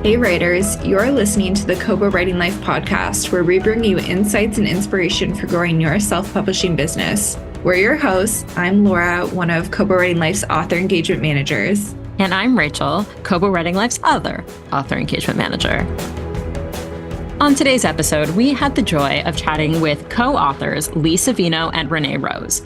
Hey writers, you're listening to the Kobo Writing Life podcast, where we bring you insights and inspiration for growing your self-publishing business. We're your hosts. I'm Laura, one of Kobo Writing Life's author engagement managers. And I'm Rachel, Kobo Writing Life's other author engagement manager. On today's episode, we had the joy of chatting with co-authors Lee Savino and Renee Rose.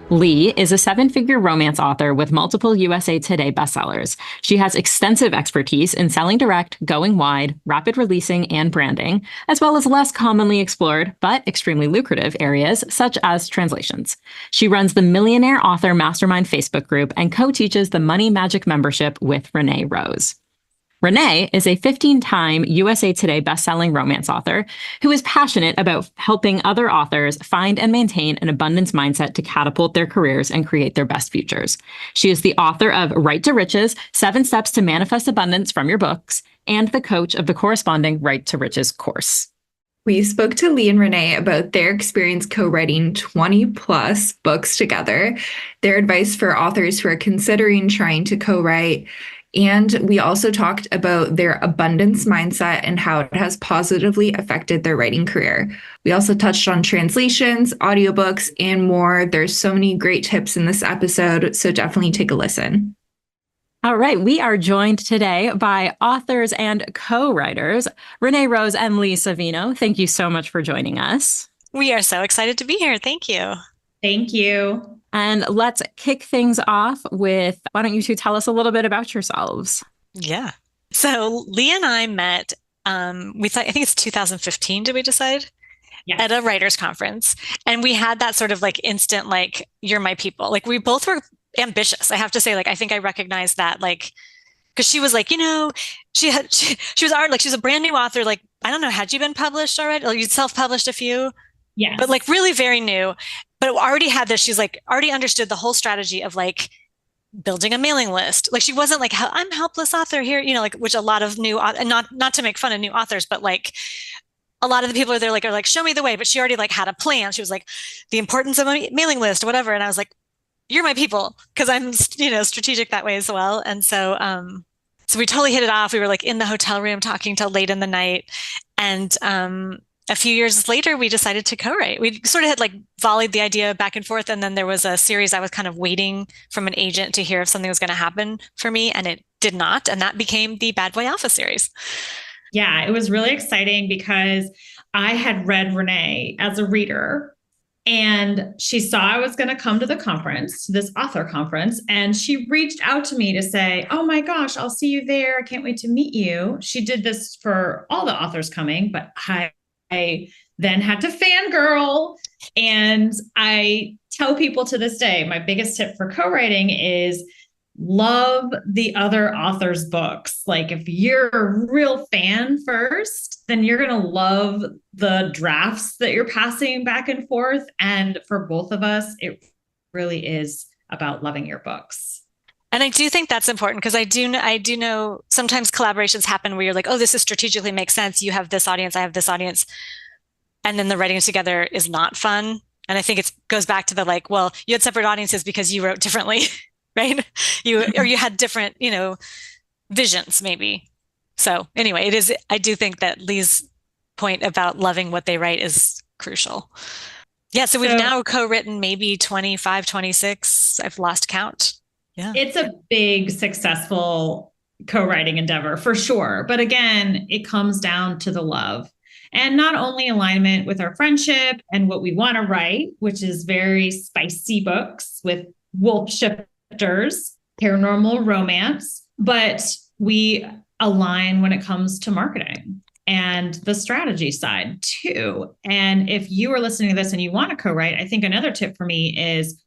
Lee is a seven-figure romance author with multiple USA Today bestsellers. She has extensive expertise in selling direct, going wide, rapid releasing, and branding, as well as less commonly explored but extremely lucrative areas such as translations. She runs the Millionaire Author Mastermind Facebook group and co-teaches the Money Magic membership with Renee Rose. Renee is a 15-time USA Today bestselling romance author who is passionate about helping other authors find and maintain an abundance mindset to catapult their careers and create their best futures. She is the author of Right to Riches, 7 Steps to Manifest Abundance from Your Books, and the coach of the corresponding Right to Riches course. We spoke to Lee and Renee about their experience co-writing 20 plus books together, their advice for authors who are considering trying to co-write, and we also talked about their abundance mindset and how it has positively affected their writing career. We also touched on translations, audiobooks, and more. There's so many great tips in this episode, so definitely take a listen. All right, we are joined today by authors and co-writers, Renee Rose and Lee Savino. Thank you so much for joining us. We are so excited to be here. Thank you. Thank you. And let's kick things off with, why don't you two tell us a little bit about yourselves? Yeah. So Lee and I met, I think it's 2015, did we decide? Yes. At a writers conference. And we had that sort of like instant, like, you're my people. Like we both were ambitious. I have to say, like, I think I recognized that, like, because she was like, she was art, like she's a brand new author. Like, I don't know, had you been published already? Like you'd self-published a few? Yes. But like really very new. But already had this, she's like already understood the whole strategy of like building a mailing list. Like she wasn't like, I'm helpless author here, like, which a lot of new, and not to make fun of new authors, but like a lot of the people are there are like, show me the way. But she already like had a plan. She was like, the importance of a mailing list, whatever. And I was like, you're my people, because I'm, strategic that way as well. And so, so we totally hit it off. We were like in the hotel room talking till late in the night. And, a few years later, we decided to co-write. We sort of had like volleyed the idea back and forth. And then there was a series I was kind of waiting from an agent to hear if something was going to happen for me. And it did not. And that became the Bad Boy Alpha series. Yeah, it was really exciting because I had read Renee as a reader and she saw I was going to come to the conference, this author conference. And she reached out to me to say, oh my gosh, I'll see you there. I can't wait to meet you. She did this for all the authors coming, but I then had to fangirl. And I tell people to this day, my biggest tip for co-writing is love the other author's books. Like if you're a real fan first, then you're going to love the drafts that you're passing back and forth. And for both of us, it really is about loving your books. And I do think that's important because I do know sometimes collaborations happen where you're like, oh, this is strategically makes sense. You have this audience, I have this audience. And then the writing together is not fun. And I think it goes back to the like, well, you had separate audiences because you wrote differently, right? You had different, visions maybe. So anyway, I do think that Lee's point about loving what they write is crucial. Yeah. So we've now co-written maybe 25, 26. I've lost count. Yeah. It's a big, successful co-writing endeavor for sure. But again, it comes down to the love and not only alignment with our friendship and what we want to write, which is very spicy books with wolf shifters, paranormal romance, but we align when it comes to marketing and the strategy side too. And if you are listening to this and you want to co-write, I think another tip from me is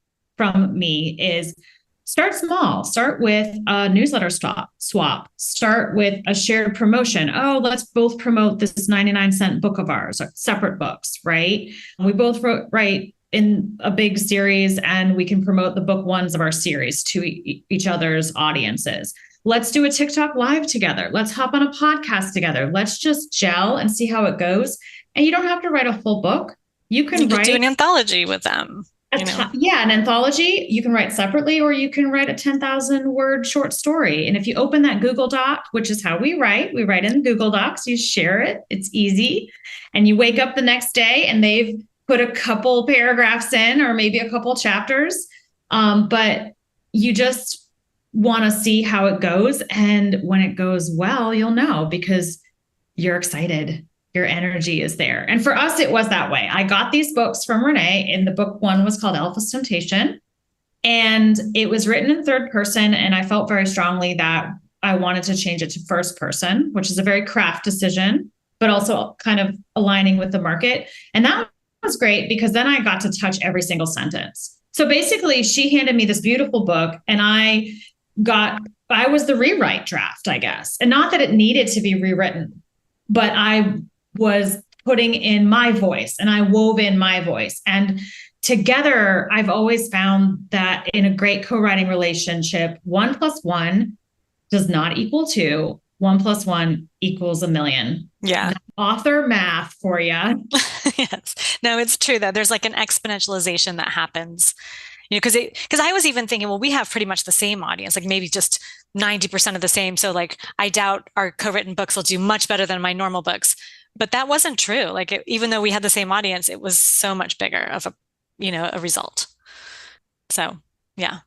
start small. Start with a newsletter swap. Start with a shared promotion. Oh, let's both promote this 99-cent book of ours, or separate books, right? We both write in a big series and we can promote the book ones of our series to each other's audiences. Let's do a TikTok live together. Let's hop on a podcast together. Let's just gel and see how it goes. And you don't have to write a full book. You can do an anthology with them. Yeah, an anthology, you can write separately or you can write a 10,000 word short story. And if you open that Google Doc, which is how we write in Google Docs, you share it, it's easy. And you wake up the next day and they've put a couple paragraphs in or maybe a couple chapters. But you just want to see how it goes. And when it goes well, you'll know because you're excited. Your energy is there. And for us, it was that way. I got these books from Renee, and the book one was called Alpha's Temptation. And it was written in third person. And I felt very strongly that I wanted to change it to first person, which is a very craft decision, but also kind of aligning with the market. And that was great because then I got to touch every single sentence. So basically, she handed me this beautiful book, and I was the rewrite draft, I guess. And not that it needed to be rewritten, but I was putting in my voice and I wove in my voice. And together, I've always found that in a great co-writing relationship, 1 + 1 does not equal 2. 1 + 1 equals a million. Yeah. Author math for you. Yes. No, it's true that there's like an exponentialization that happens. Because I was even thinking, well, we have pretty much the same audience, like maybe just 90% of the same. So like, I doubt our co-written books will do much better than my normal books. But that wasn't true. Like, even though we had the same audience, it was so much bigger of a result. So yeah,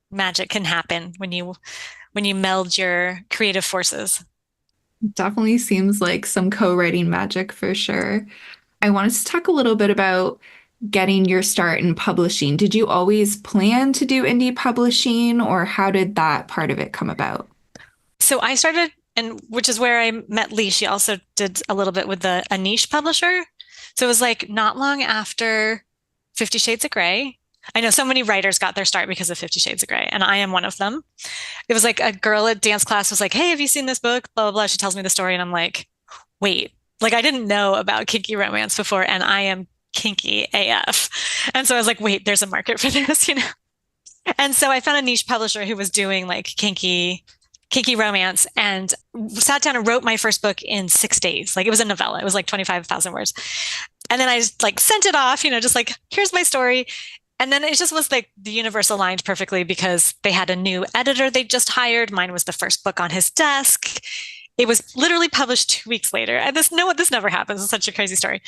magic can happen when you meld your creative forces. Definitely seems like some co-writing magic for sure. I wanted to talk a little bit about getting your start in publishing. Did you always plan to do indie publishing, or how did that part of it come about? So I started, and which is where I met Lee. She also did a little bit with a niche publisher. So it was like not long after 50 Shades of Grey. I know so many writers got their start because of 50 Shades of Grey, and I am one of them. It was like a girl at dance class was like, "Hey, have you seen this book?" Blah, blah, blah. She tells me the story, and I'm like, wait, like I didn't know about kinky romance before, and I am kinky AF. And so I was like, wait, there's a market for this, And so I found a niche publisher who was doing like kinky romance, and sat down and wrote my first book in 6 days. Like, it was a novella. It was like 25,000 words. And then I just like sent it off, just like, here's my story. And then it just was like the universe aligned perfectly because they had a new editor they just hired. Mine was the first book on his desk. It was literally published 2 weeks later. And this never happens. It's such a crazy story.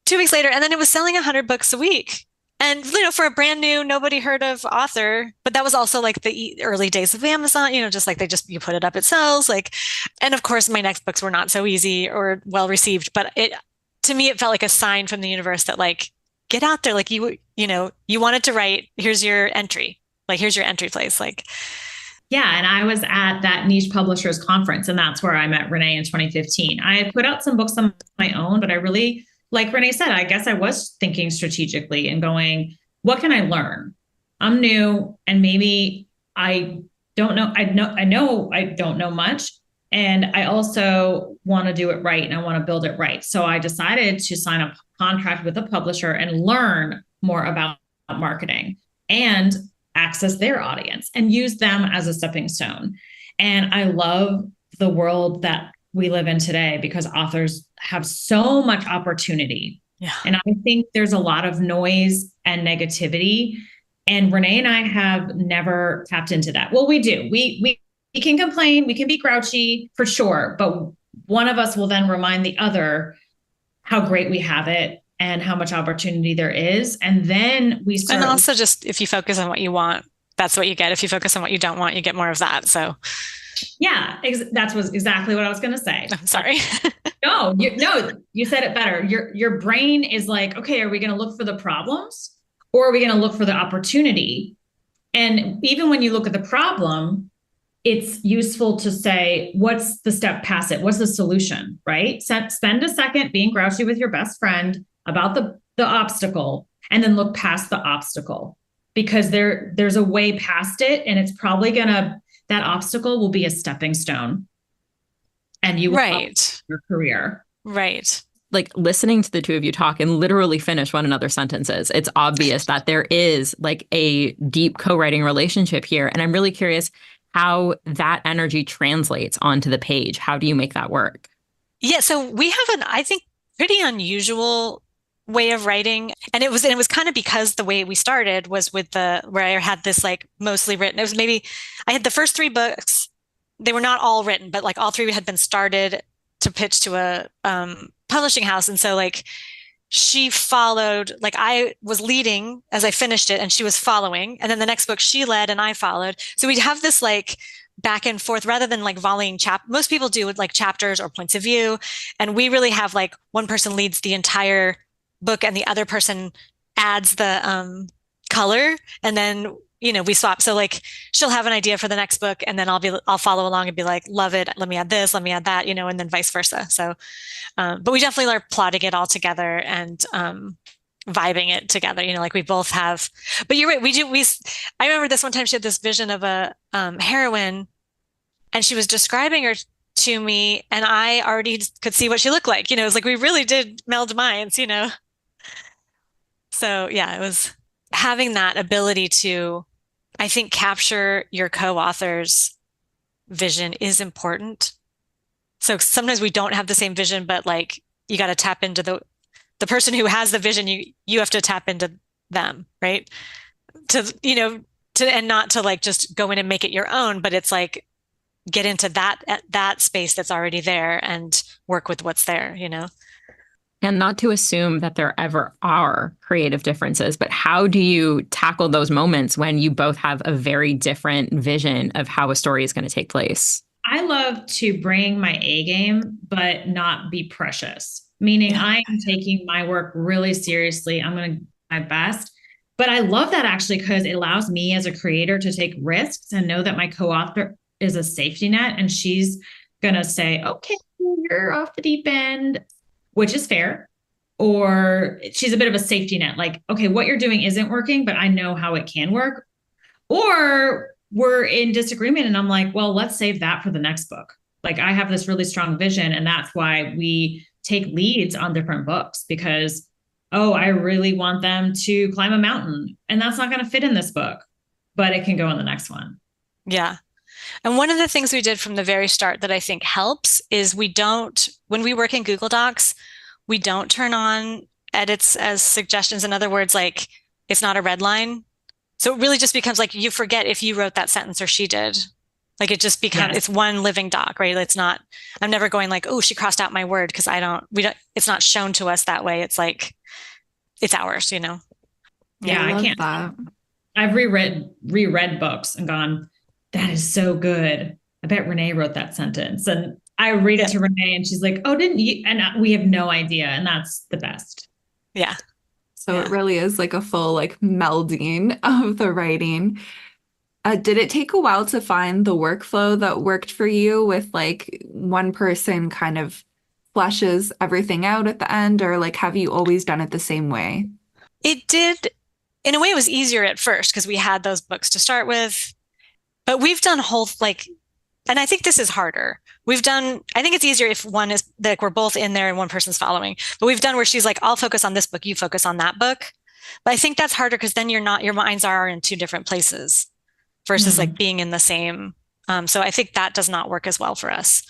2 weeks later, and then it was selling 100 books a week. And, for a brand new, nobody heard of author, but that was also like the early days of Amazon, just like you put it up, it sells. Like, and of course, my next books were not so easy or well received, but to me, it felt like a sign from the universe that like, get out there. Like you wanted to write, here's your entry. Like, here's your entry place. Like, yeah. And I was at that niche publishers conference, and that's where I met Renee in 2015. I had put out some books on my own, but I really, like Renee said, I guess I was thinking strategically and going, what can I learn? I'm new, and maybe I don't know. I know I don't know much. And I also want to do it right, and I want to build it right. So I decided to sign a contract with a publisher and learn more about marketing and access their audience and use them as a stepping stone. And I love the world that we live in today because authors have so much opportunity. Yeah. And I think there's a lot of noise and negativity. And Renee and I have never tapped into that. Well, we do. We can complain, we can be grouchy for sure, but one of us will then remind the other how great we have it and how much opportunity there is. And then we start. And also, just if you focus on what you want, that's what you get. If you focus on what you don't want, you get more of that. So yeah, that was exactly what I was going to say. I'm sorry. No, you said it better. Your brain is like, okay, are we going to look for the problems, or are we going to look for the opportunity? And even when you look at the problem, it's useful to say, what's the step past it? What's the solution, right? Spend a second being grouchy with your best friend about the obstacle, and then look past the obstacle, because there's a way past it, and it's probably that obstacle will be a stepping stone, and you will right your career. Right. Like, listening to the two of you talk and literally finish one another's sentences, it's obvious that there is like a deep co-writing relationship here. And I'm really curious how that energy translates onto the page. How do you make that work? Yeah. So we have I think, pretty unusual way of writing. And it was kind of because the way we started was with where I had this like mostly written. It was maybe I had the first three books. They were not all written, but like all three had been started to pitch to a publishing house. And so like she followed, like I was leading as I finished it and she was following. And then the next book she led and I followed. So we'd have this like back and forth rather than like volleying most people do with like chapters or points of view. And we really have like one person leads the entire book and the other person adds the color, and then we swap. So like she'll have an idea for the next book and then I'll follow along and be like, love it, let me add this, let me add that, and then vice versa. So but we definitely are plotting it all together and vibing it together, like we both have. But you're right, I remember this one time she had this vision of a heroine and she was describing her to me and I already could see what she looked like. It was like we really did meld minds. So yeah, it was having that ability to, I think, capture your co-author's vision is important. So sometimes we don't have the same vision, but like you got to tap into the person who has the vision. You have to tap into them, right? And not to like just go in and make it your own, but it's like get into that space that's already there and work with what's there. And not to assume that there ever are creative differences, but how do you tackle those moments when you both have a very different vision of how a story is going to take place? I love to bring my A game, but not be precious, meaning I am taking my work really seriously. I'm going to do my best. But I love that actually because it allows me as a creator to take risks and know that my co-author is a safety net and she's going to say, okay, you're off the deep end, which is fair. Or she's a bit of a safety net, like, okay, what you're doing isn't working, but I know how it can work. Or we're in disagreement and I'm like, well, let's save that for the next book. Like I have this really strong vision and that's why we take leads on different books because, oh, I really want them to climb a mountain and that's not going to fit in this book, but it can go in the next one. Yeah. And one of the things we did from the very start that I think helps is when we work in Google Docs, we don't turn on edits as suggestions. In other words, like it's not a red line. So it really just becomes like you forget if you wrote that sentence or she did. Like it just becomes, It's one living doc, right? It's not, I'm never going like, oh, she crossed out my word because it's not shown to us that way. It's like, it's ours, Yeah, I I can't. that. I've reread books and gone, that is so good. I bet Renee wrote that sentence. And I read it to Renee and she's like, oh, didn't you? And we have no idea. And that's the best. Yeah. So it really is like a full like melding of the writing. Did it take a while to find the workflow that worked for you with like one person kind of fleshes everything out at the end, or like have you always done it the same way? It did. In a way, it was easier at first because we had those books to start with. But we've done and I think this is harder. I think it's easier if one is like we're both in there and one person's following. But we've done where she's like, I'll focus on this book, you focus on that book. But I think that's harder because then your minds are in two different places versus like being in the same. So I think that does not work as well for us.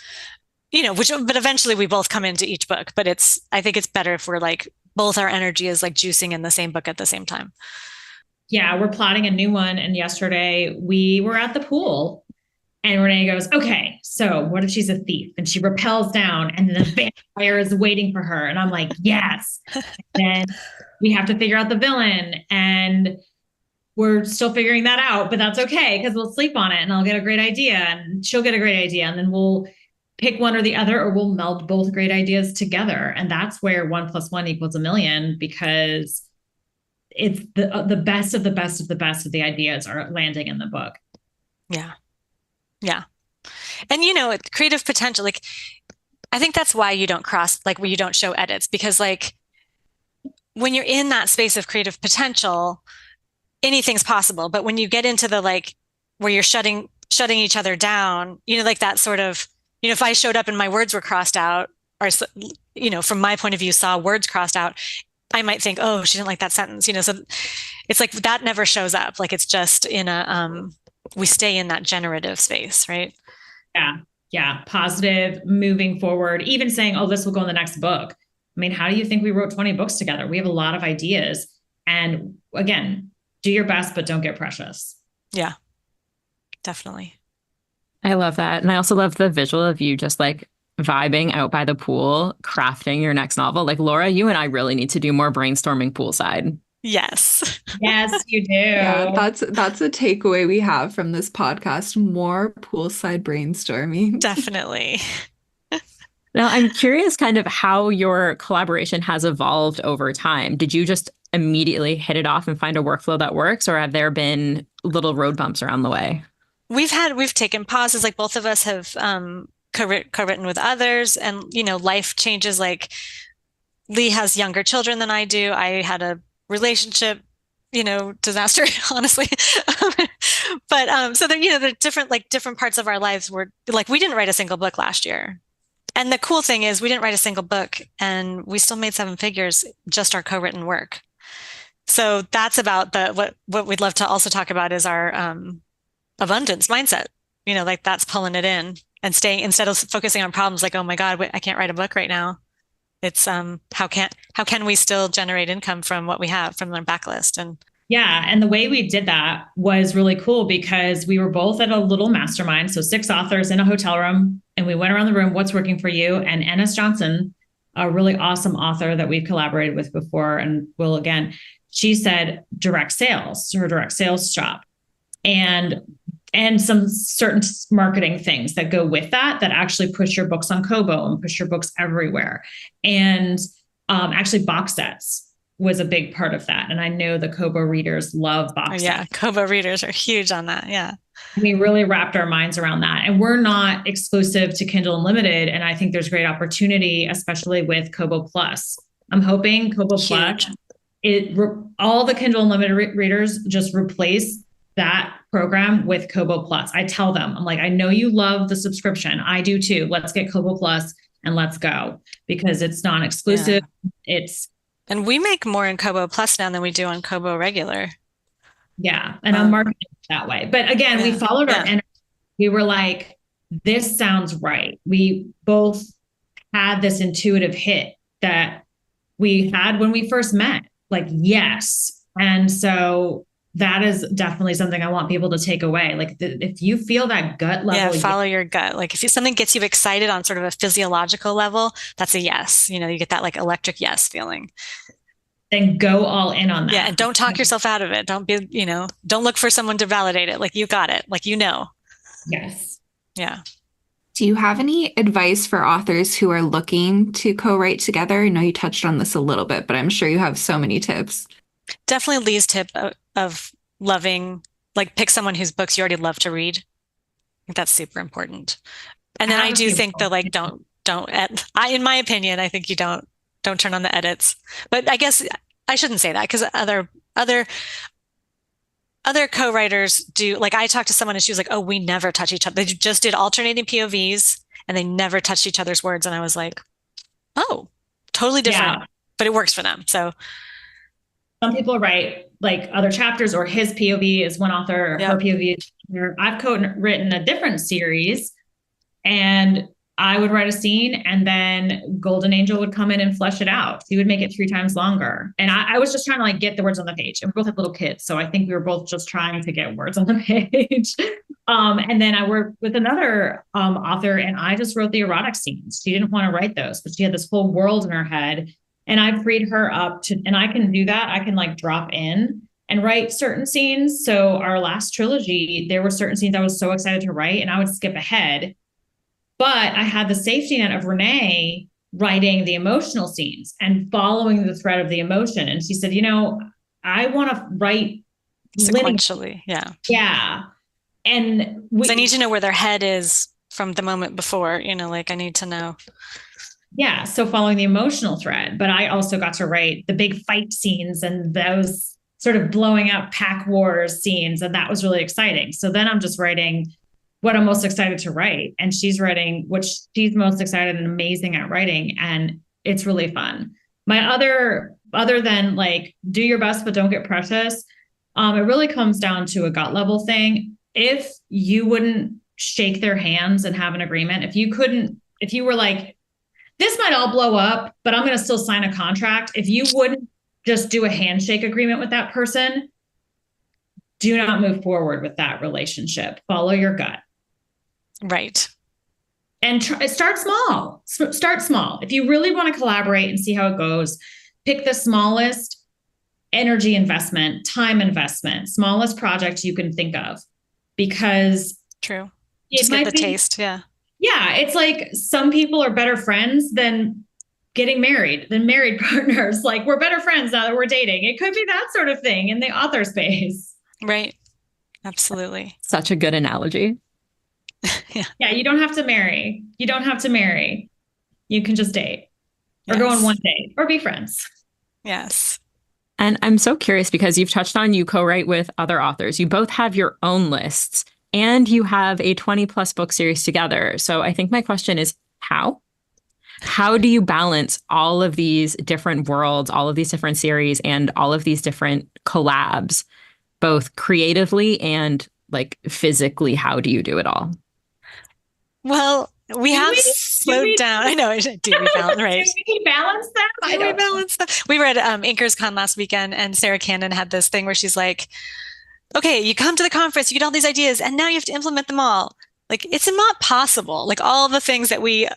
But eventually we both come into each book. But I think it's better if we're like both our energy is like juicing in the same book at the same time. Yeah, we're plotting a new one. And yesterday we were at the pool and Renee goes, okay, so what if she's a thief? And she rappels down and the vampire is waiting for her. And I'm like, yes. Then we have to figure out the villain. And we're still figuring that out, but that's okay because we'll sleep on it and I'll get a great idea and she'll get a great idea. And then we'll pick one or the other, or we'll meld both great ideas together. And that's where 1 + 1 = 1,000,000 because it's the best of the best of the best of the ideas are landing in the book. Yeah. Yeah. And creative potential, like I think that's why you don't where you don't show edits, because like when you're in that space of creative potential, anything's possible. But when you get into the like where you're shutting each other down, like that sort of, if I showed up and my words were crossed out, or from my point of view saw words crossed out, I might think, oh, she didn't like that sentence, so it's like that never shows up. Like it's just we stay in that generative space, right? Yeah. Positive, moving forward, even saying, oh, this will go in the next book I mean, how do you think we wrote 20 books together? We have a lot of ideas. And again, do your best, but don't get precious. Yeah, definitely. I love that. And I also love the visual of you just like vibing out by the pool, crafting your next novel. Like Laura, you and I really need to do more brainstorming poolside. Yes. Yes, you do. Yeah, that's a takeaway we have from this podcast. More poolside brainstorming. Definitely. Now, I'm curious kind of how your collaboration has evolved over time. Did you just immediately hit it off and find a workflow that works, or have there been little road bumps around the way? We've taken pauses, like both of us have co-written with others, and life changes. Like Lee has younger children than I do. I had a relationship, disaster, honestly. But so there, the different parts of our lives were like, we didn't write a single book last year. And the cool thing is we didn't write a single book and we still made 7 figures, just our co-written work. So that's about what we'd love to also talk about is our abundance mindset. Like that's pulling it in and staying, instead of focusing on problems like, oh my God, I can't write a book right now. It's how can we still generate income from what we have from our backlist? And yeah, and the way we did that was really cool because we were both at a little mastermind, so 6 authors in a hotel room, and we went around the room, what's working for you? And Ennis Johnson, a really awesome author that we've collaborated with before and will again, she said direct sales, her direct sales shop, and some certain marketing things that go with that actually push your books on Kobo and push your books everywhere. And actually box sets was a big part of that. And I know the Kobo readers love box sets. Kobo readers are huge on that. Yeah. We really wrapped our minds around that. And we're not exclusive to Kindle Unlimited. And I think there's great opportunity, especially with Kobo Plus. I'm hoping Kobo Plus, all the Kindle Unlimited readers just replace that program with Kobo Plus. I tell them, I'm like, I know you love the subscription. I do too. Let's get Kobo Plus and let's go, because it's non-exclusive. Yeah. And we make more in Kobo Plus now than we do on Kobo regular. Yeah. And I'm marketing that way. But again, we followed our energy. We were like, this sounds right. We both had this intuitive hit that we had when we first met, like, yes. And so that is definitely something I want people to take away. Like if you feel that gut level. Yeah, follow your gut. Like if something gets you excited on sort of a physiological level, that's a yes. You get that like electric yes feeling. Then go all in on that. Yeah, and don't talk yourself out of it. Don't be, don't look for someone to validate it. Like you got it. Like Yes. Yeah. Do you have any advice for authors who are looking to co-write together? I know you touched on this a little bit, but I'm sure you have so many tips. Definitely Lee's tip of loving, like pick someone whose books you already love to read. I think that's super important. And then I do think that like, in my opinion, I think you don't turn on the edits, but I guess I shouldn't say that because other co-writers do. Like I talked to someone and she was like, oh, we never touch each other. They just did alternating POVs and they never touched each other's words. And I was like, oh, totally different, but it works for them. So some people write like other chapters, or his POV is one author, or her POV is another. I've co-written a different series, and I would write a scene, and then Golden Angel would come in and flesh it out. He would make it 3 times longer. And I was just trying to like get the words on the page. And we both have little kids, so I think we were both just trying to get words on the page. And then I worked with another author, and I just wrote the erotic scenes. She didn't want to write those, but she had this whole world in her head. And I freed her up and I can do that. I can like drop in and write certain scenes. So our last trilogy, there were certain scenes I was so excited to write, and I would skip ahead. But I had the safety net of Renee writing the emotional scenes and following the thread of the emotion. And she said, I want to write sequentially. Yeah. Yeah. And I need to know where their head is from the moment before, like I need to know. Yeah. So following the emotional thread, but I also got to write the big fight scenes and those sort of blowing up pack wars scenes. And that was really exciting. So then I'm just writing what I'm most excited to write. And she's writing what she's most excited and amazing at writing. And it's really fun. My other than like, do your best, but don't get precious. It really comes down to a gut level thing. If you wouldn't shake their hands and have an agreement, if you were like, this might all blow up, but I'm going to still sign a contract. If you wouldn't just do a handshake agreement with that person, do not move forward with that relationship. Follow your gut. Right. And start small. Start small. If you really want to collaborate and see how it goes, pick the smallest energy investment, time investment, smallest project you can think of, because true. Just get the taste. Yeah. Yeah. It's like some people are better friends than getting married, than married partners. Like, we're better friends now that we're dating. It could be that sort of thing in the author space. Right. Absolutely. Such a good analogy. Yeah. Yeah. You don't have to marry. You don't have to marry. You can just date or Yes. go on one date or be friends. Yes. And I'm so curious because you've touched on you co-write with other authors. You both have your own lists and you have a 20+ book series together. So I think my question is how? How do you balance all of these different worlds, all of these different series, and all of these different collabs, both creatively and like physically? How do you do it all? Well, we have slowed down. I know. Do we balance? Right. Do we balance that? Do we balance that? We were at Inkers Con last weekend, and Sarah Cannon had this thing where she's like, okay, you come to the conference, you get all these ideas, and now you have to implement them all. Like, it's not possible. Like, all the things that we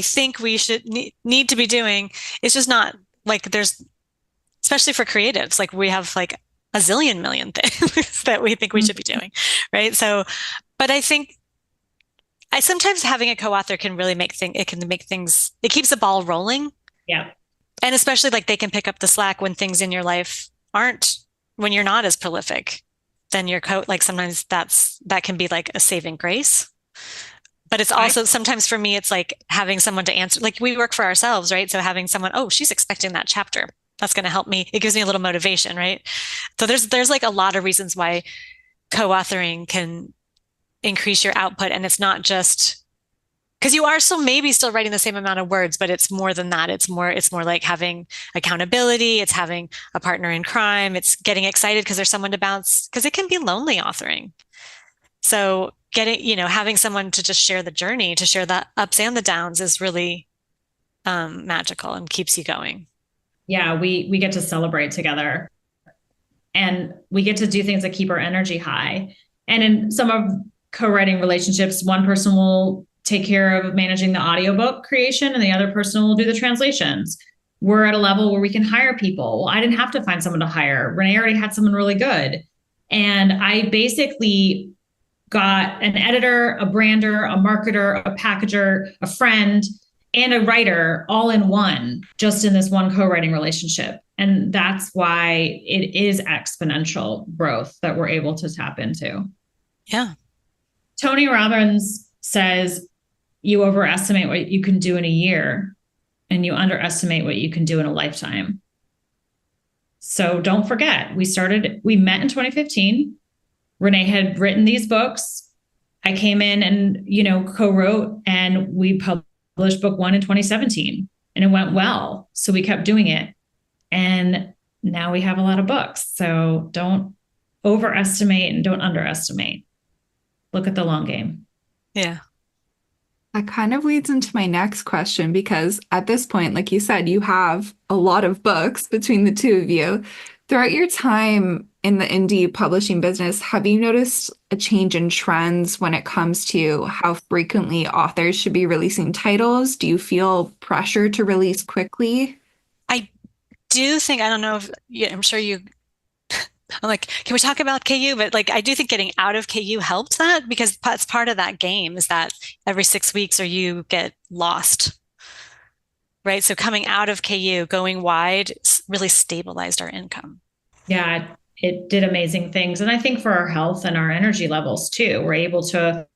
think we should need to be doing, it's just not like there's, especially for creatives, like we have like a zillion million things that we think we should be doing. Right. So, but I think sometimes having a co-author can really make things, it keeps the ball rolling. Yeah. And especially like they can pick up the slack when things in your life when you're not as prolific, then like sometimes that can be like a saving grace. But it's also sometimes for me, it's like having someone to answer, like we work for ourselves, right? So having someone, oh, she's expecting that chapter. That's going to help me. It gives me a little motivation, right? So there's like a lot of reasons why co-authoring can increase your output. And it's not just because you are maybe still writing the same amount of words, but it's more than that. It's more like having accountability. It's having a partner in crime. It's getting excited because there's someone to bounce, because it can be lonely authoring. So having someone to just share the journey, to share the ups and the downs is really magical and keeps you going. Yeah, we get to celebrate together and we get to do things that keep our energy high. And in some of co-writing relationships, one person will take care of managing the audiobook creation and the other person will do the translations. We're at a level where we can hire people. Well, I didn't have to find someone to hire. Renee already had someone really good. And I basically got an editor, a brander, a marketer, a packager, a friend, and a writer all in one, just in this one co-writing relationship. And that's why it is exponential growth that we're able to tap into. Yeah. Tony Robbins says you overestimate what you can do in a year and you underestimate what you can do in a lifetime. So don't forget, we met in 2015. Renee had written these books. I came in and, co-wrote, and we published book 1 in 2017 and it went well. So we kept doing it. And now we have a lot of books. So don't overestimate and don't underestimate. Look at the long game. Yeah. That kind of leads into my next question, because at this point, like you said, you have a lot of books between the two of you. Throughout your time in the indie publishing business, have you noticed a change in trends when it comes to how frequently authors should be releasing titles? Do you feel pressure to release quickly? I do think, I don't know if, I'm sure I'm like, can we talk about KU? But like, I do think getting out of KU helped that, because it's part of that game is that every 6 weeks or you get lost, right? So coming out of KU, going wide really stabilized our income. Yeah, it did amazing things. And I think for our health and our energy levels too, we're able to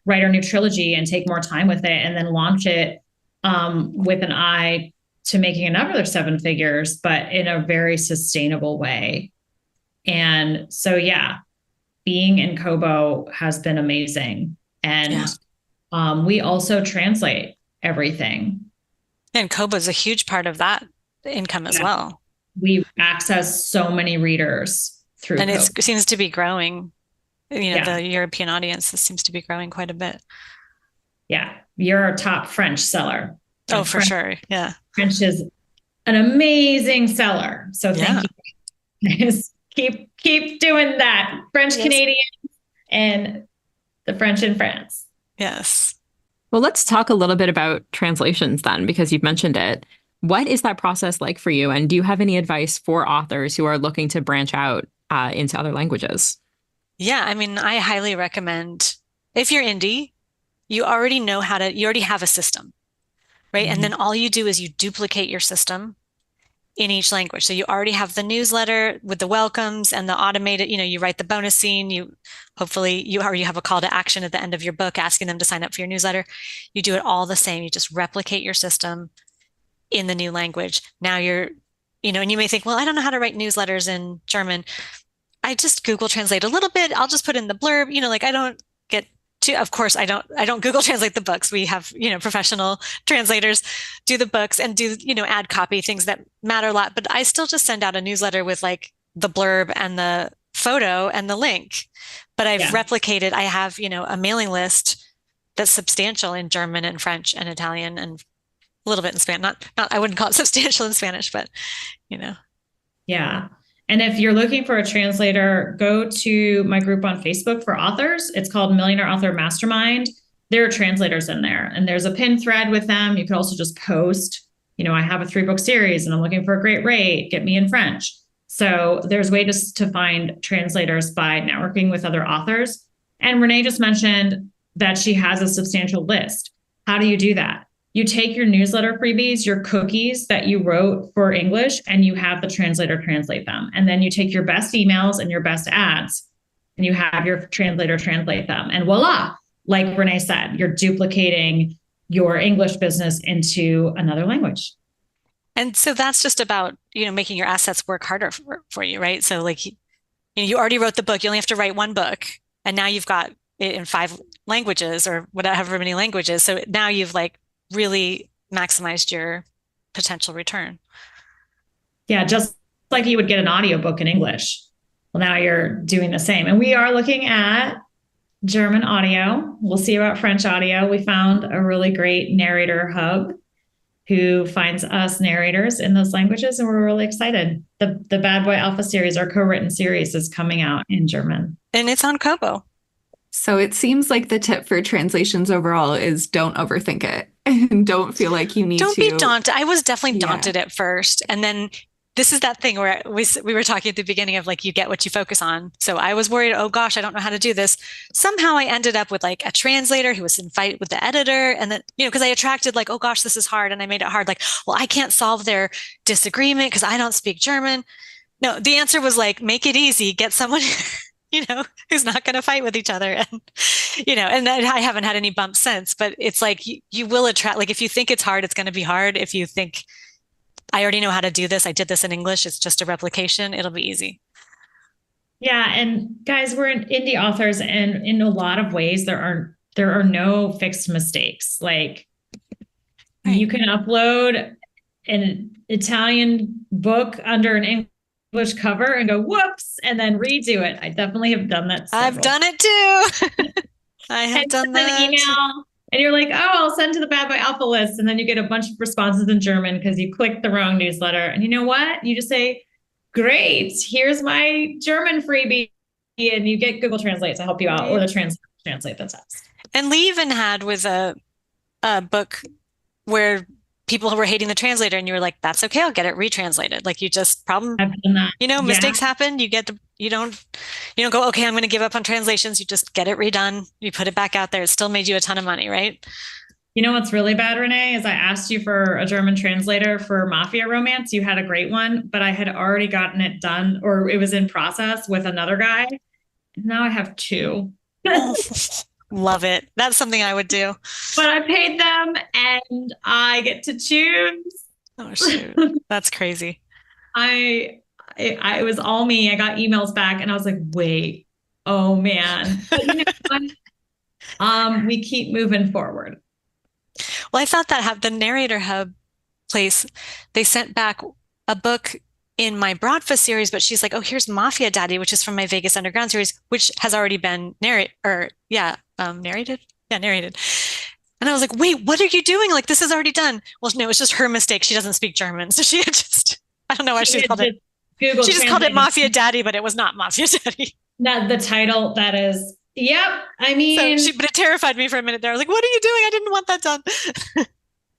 write our new trilogy and take more time with it and then launch it with an eye to making another 7 figures, but in a very sustainable way. And so, yeah, being in Kobo has been amazing. And we also translate everything. And Kobo is a huge part of that income as well. We access so many readers through and Kobo. It seems to be growing. The European audience seems to be growing quite a bit. Yeah. You're our top French seller. Oh, for sure. Yeah. French is an amazing seller. So thank you. Keep doing that. French Canadian and the French in France. Yes. Well, let's talk a little bit about translations then, because you've mentioned it. What is that process like for you? And do you have any advice for authors who are looking to branch out into other languages? Yeah, I mean, I highly recommend if you're indie, you already have a system, right? And then all you do is you duplicate your system in each language. So you already have the newsletter with the welcomes and the automated, you write the bonus scene, you have a call to action at the end of your book asking them to sign up for your newsletter. You do it all the same. You just replicate your system in the new language. Now and you may think, well, I don't know how to write newsletters in German. I just Google Translate a little bit. I'll just put in the blurb, I don't get of course, I don't Google Translate the books. We have, professional translators do the books and do, add copy, things that matter a lot. But I still just send out a newsletter with like the blurb and the photo and the link. But I have, a mailing list that's substantial in German and French and Italian and a little bit in Spanish. Not I wouldn't call it substantial in Spanish, but, Yeah. And if you're looking for a translator, go to my group on Facebook for authors. It's called Millionaire Author Mastermind. There are translators in there, and there's a pin thread with them. You could also just post, I have a 3-book series and I'm looking for a great rate. Get me in French. So there's ways to find translators by networking with other authors. And Renee just mentioned that she has a substantial list. How do you do that? You take your newsletter freebies, your cookies that you wrote for English, and you have the translator translate them. And then you take your best emails and your best ads, and you have your translator translate them. And voila, like Renee said, you're duplicating your English business into another language. And so that's just about, making your assets work harder for you, right? So like, you already wrote the book, you only have to write one book, and now you've got it in 5 languages or whatever many languages. So now you've like really maximized your potential return. Yeah, just like you would get an audiobook in English. Well, now you're doing the same. And we are looking at German audio. We'll see about French audio. We found a really great narrator hub who finds us narrators in those languages, and we're really excited. The Bad Boy Alpha series, our co-written series, is coming out in German. And it's on Kobo. So it seems like the tip for translations overall is don't overthink it and don't feel like you need to. Don't be daunted. I was definitely daunted at first. And then this is that thing where we were talking at the beginning of like, you get what you focus on. So I was worried, oh gosh, I don't know how to do this. Somehow I ended up with like a translator who was in fight with the editor. And then, because I attracted like, oh gosh, this is hard. And I made it hard. Like, well, I can't solve their disagreement because I don't speak German. No, the answer was like, make it easy, get someone who's not going to fight with each other. And, and I haven't had any bumps since, but it's like, you will attract, like, if you think it's hard, it's going to be hard. If you think I already know how to do this, I did this in English, it's just a replication, it'll be easy. Yeah. And guys, we're indie authors, and in a lot of ways, there are no fixed mistakes. Like you can upload an Italian book under an English cover and go, whoops, and then redo it. I definitely have done that. I've done it too. I have done that. An email, and you're like, oh, I'll send to the Bad Boy Alpha list. And then you get a bunch of responses in German because you clicked the wrong newsletter. And you know what? You just say, great, here's my German freebie. And you get Google Translate to help you out, or the translate the text. And Lee even had with a book where people were hating the translator, and you were like, that's okay, I'll get it retranslated. Like, you just I've done that. Mistakes happen. You don't go, okay, I'm going to give up on translations. You just get it redone. You put it back out there. It still made you a ton of money, right? You know what's really bad, Renee, is I asked you for a German translator for Mafia Romance. You had a great one, but I had already gotten it done, or it was in process with another guy. Now I have 2. Love it. That's something I would do. But I paid them and I get to choose. Oh, shoot. That's crazy. It was all me. I got emails back and I was like, wait, oh man. But you know what? We keep moving forward. Well, I thought that the narrator hub place, they sent back a book in my Broadfa series, but she's like, oh, here's Mafia Daddy, which is from my Vegas Underground series, which has already been narrated. Yeah, narrated. And I was like, wait, what are you doing? Like, this is already done. Well, no, it's just her mistake. She doesn't speak German. So she had just, I don't know why she called it. Google She just called it Translate. Mafia Daddy, but it was not Mafia Daddy. Not the title. That is, yep. I mean, but it terrified me for a minute there. I was like, what are you doing? I didn't want that done.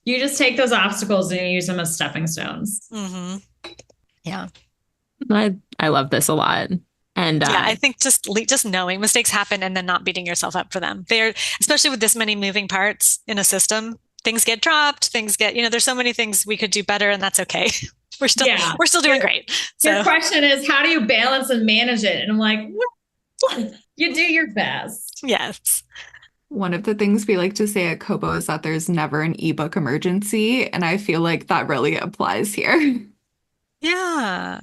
You just take those obstacles and you use them as stepping stones. Mm-hmm. Yeah. I love this a lot. And yeah, I think just knowing mistakes happen and then not beating yourself up for them. They're, especially with this many moving parts in a system, things get dropped, things get, there's so many things we could do better, and that's okay. We're still doing great. So your question is, how do you balance and manage it? And I'm like, what? You do your best. Yes. One of the things we like to say at Kobo is that there's never an ebook emergency, and I feel like that really applies here. Yeah.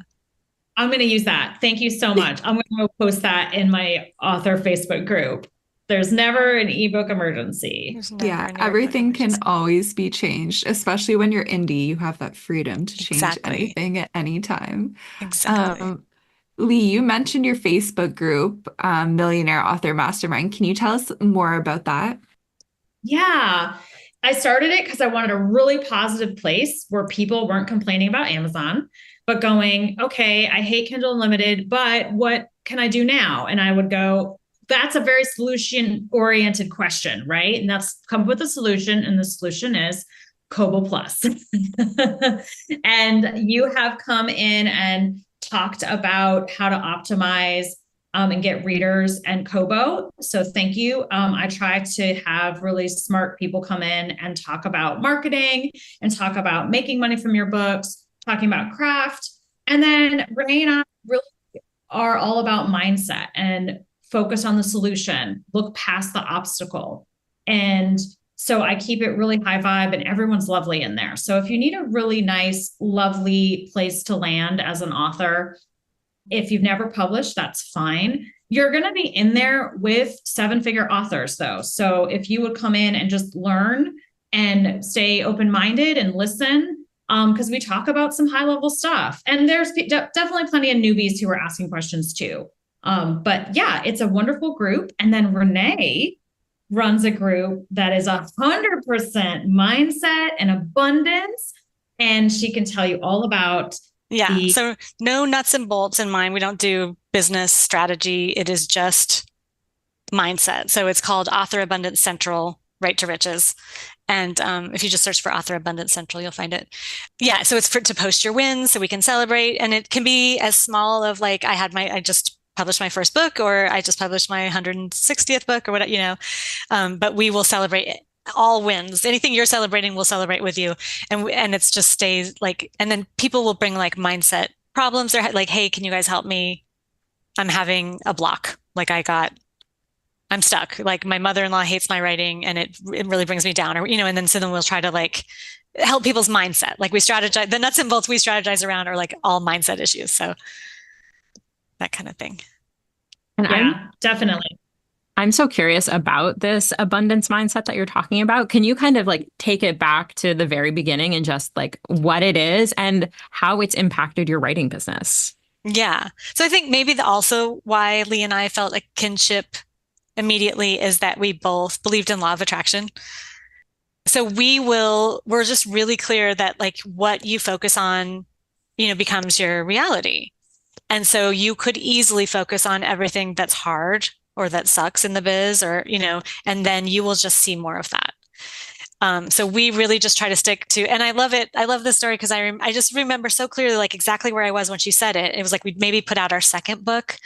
I'm going to use that. Thank you so much. I'm going to post that in my author Facebook group. There's never an ebook emergency. Yeah, everything can always be changed, especially when you're indie. You have that freedom to change anything at any time. Exactly. Lee, you mentioned your Facebook group, Millionaire Author Mastermind. Can you tell us more about that? Yeah, I started it because I wanted a really positive place where people weren't complaining about Amazon, but going, okay, I hate Kindle Unlimited, but what can I do now? And I would go, that's a very solution-oriented question, right? And that's come up with a solution, and the solution is Kobo Plus. And you have come in and talked about how to optimize and get readers and Kobo. So thank you. I try to have really smart people come in and talk about marketing and talk about making money from your books, talking about craft. And then Renee and I really are all about mindset and focus on the solution, look past the obstacle. And so I keep it really high vibe, and everyone's lovely in there. So if you need a really nice, lovely place to land as an author, if you've never published, that's fine. You're going to be in there with 7-figure authors, though. So if you would come in and just learn and stay open-minded and listen, because we talk about some high-level stuff. And there's definitely plenty of newbies who are asking questions too. But yeah, it's a wonderful group. And then Renee runs a group that is 100% mindset and abundance. And she can tell you all about so no nuts and bolts in mine. We don't do business strategy. It is just mindset. So it's called Author Abundance Central, Right to Riches. And if you just search for Author Abundance Central, you'll find it. Yeah. So it's to post your wins so we can celebrate. And it can be as small of like, I just published my first book, or I just published my 160th book, or whatever, but we will celebrate all wins. Anything you're celebrating, we'll celebrate with you. And it's just stays like, and then people will bring like mindset problems. They're like, hey, can you guys help me? I'm having a block. Like I'm stuck. Like my mother-in-law hates my writing and it really brings me down, or, and then we'll try to like help people's mindset. Like we strategize, the nuts and bolts we strategize around are like all mindset issues. So that kind of thing. And yeah, definitely. I'm so curious about this abundance mindset that you're talking about. Can you kind of like take it back to the very beginning and just like what it is and how it's impacted your writing business? Yeah. So I think maybe also why Lee and I felt a kinship immediately is that we both believed in law of attraction. So we're just really clear that like what you focus on, becomes your reality. And so you could easily focus on everything that's hard or that sucks in the biz, or, and then you will just see more of that. So we really just try to stick to, and I love it. I love this story because I just remember so clearly, like exactly where I was when she said it. It was like, we'd maybe put out our second book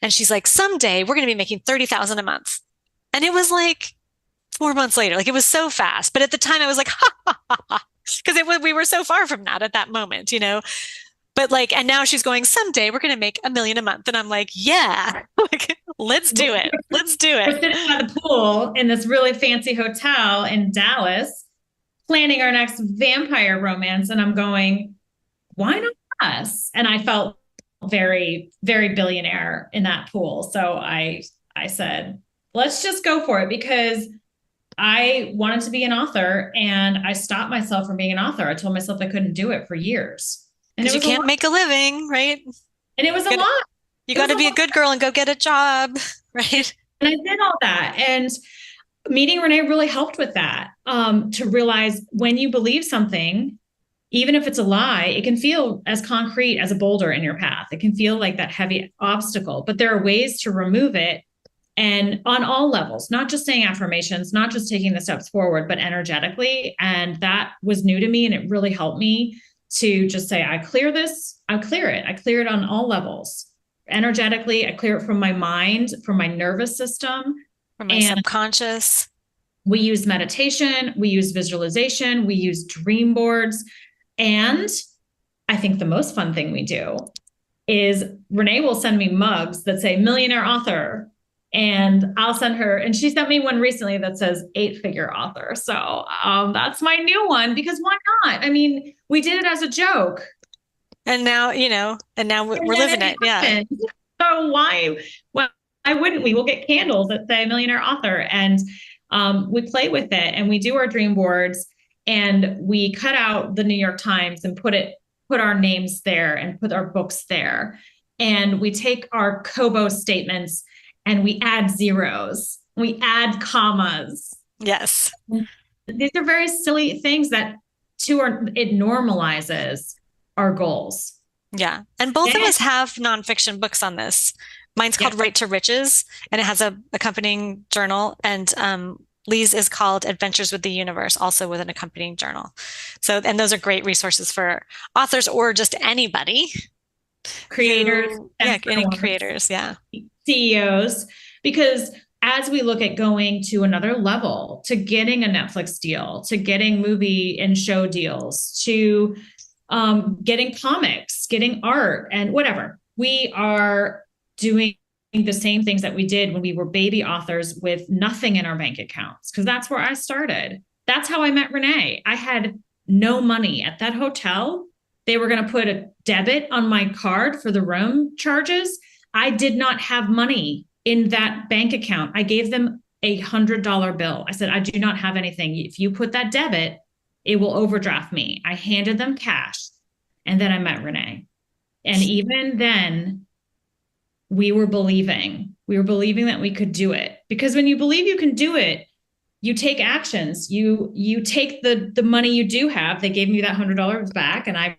and she's like, someday we're going to be making 30,000 a month. And it was like 4 months later, like it was so fast. But at the time I was like, ha, ha, ha, ha. Because we were so far from that at that moment, But like, and now she's going, someday we're going to make $1 million a month. And I'm like, yeah, like, let's do it. Let's do it. We're sitting by the pool in this really fancy hotel in Dallas, planning our next vampire romance. And I'm going, why not us? And I felt very, very billionaire in that pool. So I said, let's just go for it, because I wanted to be an author and I stopped myself from being an author. I told myself I couldn't do it for years. And you can't make a living, right? And it was a lot. You got to be a good girl and go get a job, right? And I did all that. And meeting Renee really helped with that, to realize when you believe something, even if it's a lie, it can feel as concrete as a boulder in your path. It can feel like that heavy obstacle, but there are ways to remove it. And on all levels, not just saying affirmations, not just taking the steps forward, but energetically. And that was new to me. And it really helped me to just say, I clear this, I clear it. I clear it on all levels. Energetically, I clear it from my mind, from my nervous system. From my subconscious. We use meditation, we use visualization, we use dream boards. And I think the most fun thing we do is Renee will send me mugs that say millionaire author. And I'll send her, and she sent me one recently that says 8-figure author. So that's my new one, because why not? I mean, we did it as a joke. And now, we're living it. Yeah. So why wouldn't we? We'll get candles that say millionaire author, and we play with it, and we do our dream boards, and we cut out the New York Times and put our names there and put our books there. And we take our Kobo statements and we add zeros, we add commas. Yes. These are very silly things that it normalizes our goals. Yeah. And both of us have nonfiction books on this. Mine's called Right to Riches, and it has a accompanying journal. And Lee's is called Adventures with the Universe, also with an accompanying journal. So, and those are great resources for authors or just anybody. Creators. Any creators. Yeah. CEOs, because as we look at going to another level, to getting a Netflix deal, to getting movie and show deals, to getting comics, getting art, and whatever, we are doing the same things that we did when we were baby authors with nothing in our bank accounts, because that's where I started. That's how I met Renee. I had no money at that hotel. They were going to put a debit on my card for the room charges. I did not have money in that bank account. I gave them $100 bill. I said, I do not have anything. If you put that debit, it will overdraft me. I handed them cash. And then I met Renee. And even then, we were believing that we could do it. Because when you believe you can do it, you take actions. You take the money you do have. They gave me that $100 back, and I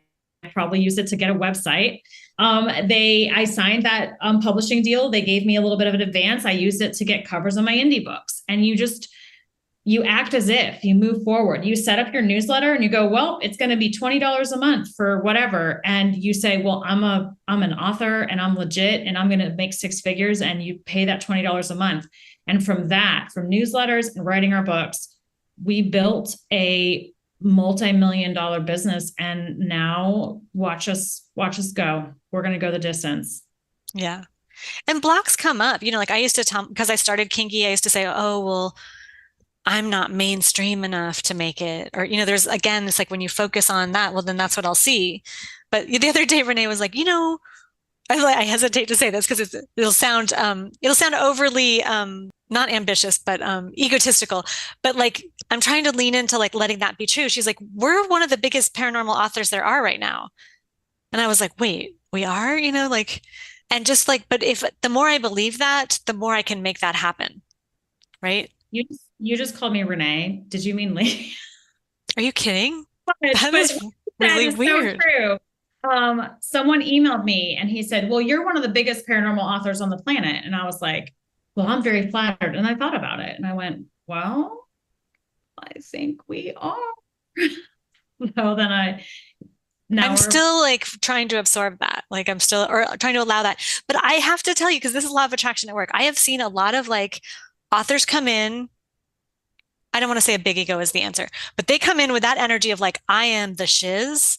probably used it to get a website. I signed that publishing deal. They gave me a little bit of an advance. I used it to get covers on my indie books. And you act as if you move forward. You set up your newsletter and you go, well, it's going to be $20 a month for whatever. And you say, well, I'm an author and I'm legit and I'm going to make 6 figures, and you pay that $20 a month. And from newsletters and writing our books, we built a multi-million-dollar business, and now watch us go. We're going to go the distance. Yeah. And blocks come up, like I used to tell, because I started Kinky, I used to say, oh, well, I'm not mainstream enough to make it. Or, there's, again, it's like when you focus on that, well, then that's what I'll see. But the other day, Renee was like, I hesitate to say this because it'll sound overly, not ambitious, but egotistical. But like, I'm trying to lean into like letting that be true. She's like, we're one of the biggest paranormal authors there are right now. And I was like, wait, we are, and just like, but if the more I believe that, the more I can make that happen. Right. You just called me Renee. Did you mean Lee? Are you kidding? That is really weird. So true. Someone emailed me and he said, well, you're one of the biggest paranormal authors on the planet. And I was like, well, I'm very flattered. And I thought about it and I went, well, I think we are. I'm still like trying to absorb that. Like I'm still, or trying to allow that. But I have to tell you, because this is law of attraction at work. I have seen a lot of like authors come in. I don't want to say a big ego is the answer, but they come in with that energy of like, I am the shiz.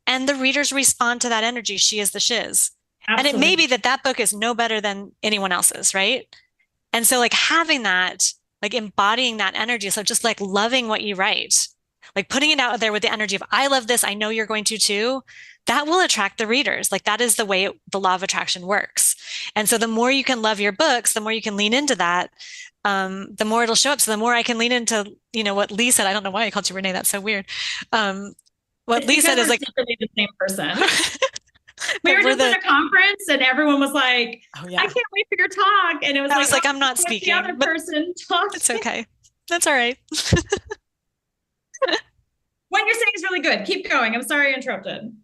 And the readers respond to that energy. She is the shiz. Absolutely. And it may be that book is no better than anyone else's, right? And so like having that, like embodying that energy. So just like loving what you write, like putting it out there with the energy of, I love this. I know you're going to too. That will attract the readers. Like that is the way the law of attraction works. And so the more you can love your books, the more you can lean into that. The more it'll show up. So the more I can lean into, what Lee said. I don't know why I called you Renee. That's so weird. What Lee said is like the same person. We were just at a conference and everyone was like, oh, yeah. I can't wait for your talk. And it was I was like, I'm not speaking. The other person talks. It's okay. That's all right. What you're saying is really good. Keep going. I'm sorry I interrupted.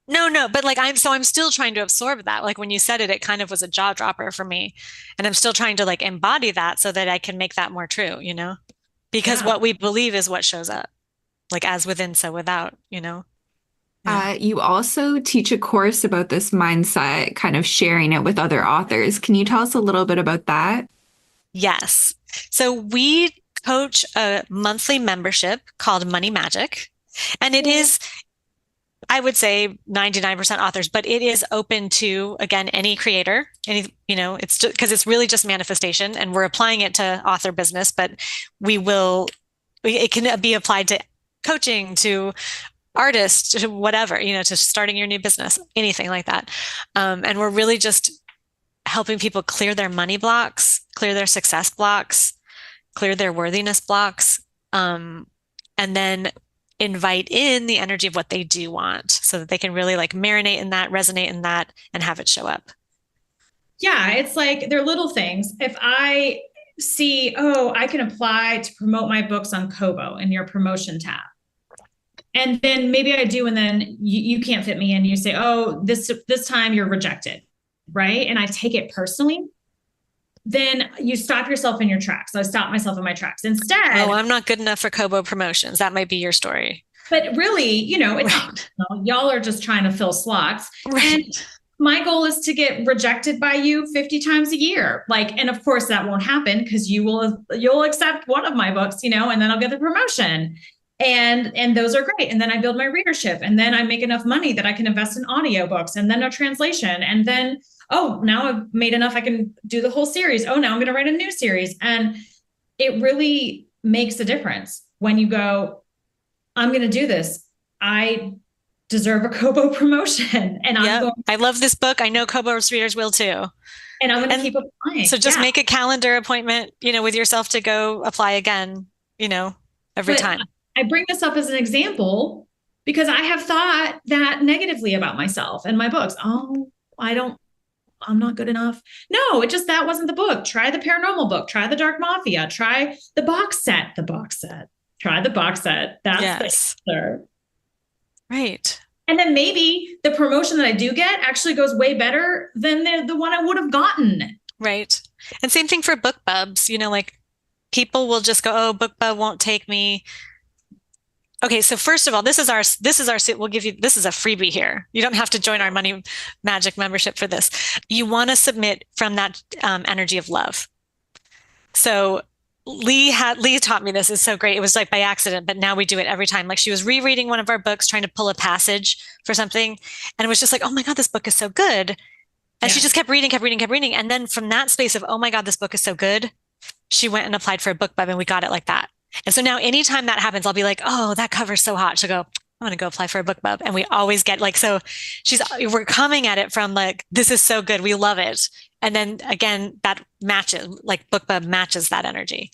No, but like I'm still trying to absorb that. Like when you said it, it kind of was a jaw dropper for me. And I'm still trying to like embody that so that I can make that more true, you know? Because Yeah. what we believe is what shows up, like as within, so without, you know? Yeah. You also teach a course about this mindset, kind of sharing it with other authors. Can you tell us a little bit about that? Yes. So we coach a monthly membership called Money Magic. And it is, I would say 99% authors, but it is open to, again, any creator, any, you know, it's just because it's really just manifestation and we're applying it to author business, but it can be applied to coaching, to artists, to whatever, you know, to starting your new business, anything like that. And we're really just helping people clear their money blocks, clear their success blocks, clear their worthiness blocks, and then invite in the energy of what they do want so that they can really like marinate in that, resonate in that, and have it show up. Yeah, it's like they're little things. If I see, oh, I can apply to promote my books on Kobo in your promotion tab. And then maybe I do, and then you can't fit me in. You say, oh, this time you're rejected, right? And I take it personally. Then you stop yourself in your tracks. So I stop myself in my tracks. Instead, oh, I'm not good enough for Kobo promotions. That might be your story. But really, you know, it's right. Y'all are just trying to fill slots. Right. And my goal is to get rejected by you 50 times a year. Like, and of course that won't happen because you'll accept one of my books, you know, and then I'll get the promotion. And those are great. And then I build my readership, and then I make enough money that I can invest in audiobooks and then a translation. And then, oh, now I've made enough, I can do the whole series. Oh, now I'm going to write a new series. And it really makes a difference when you go, I'm going to do this. I deserve a Kobo promotion. And I love this book. I know Kobo's readers will too. And I'm going to keep applying. So just make a calendar appointment, you know, with yourself to go apply again, you know, every time. I bring this up as an example because I have thought that negatively about myself and my books. Oh, I'm not good enough. No, that wasn't the book. Try the paranormal book. Try the Dark Mafia. Try the box set. Try the box set. That's the answer. Right. And then maybe the promotion that I do get actually goes way better than the one I would have gotten. Right. And same thing for BookBubs. You know, like people will just go, oh, BookBub won't take me. Okay, so first of all, we'll give you, this is a freebie here. You don't have to join our Money Magic membership for this. You want to submit from that energy of love. So Lee taught me this. Is so great. It was like by accident, but now we do it every time. Like she was rereading one of our books, trying to pull a passage for something. And it was just like, oh my God, this book is so good. And she just kept reading. And then from that space of, oh my God, this book is so good, she went and applied for a BookBub and we got it like that. And so now anytime that happens, I'll be like, oh, that cover's so hot. She'll go, I'm going to go apply for a BookBub. And we always get like, so we're coming at it from like, this is so good. We love it. And then again, that matches, like BookBub matches that energy.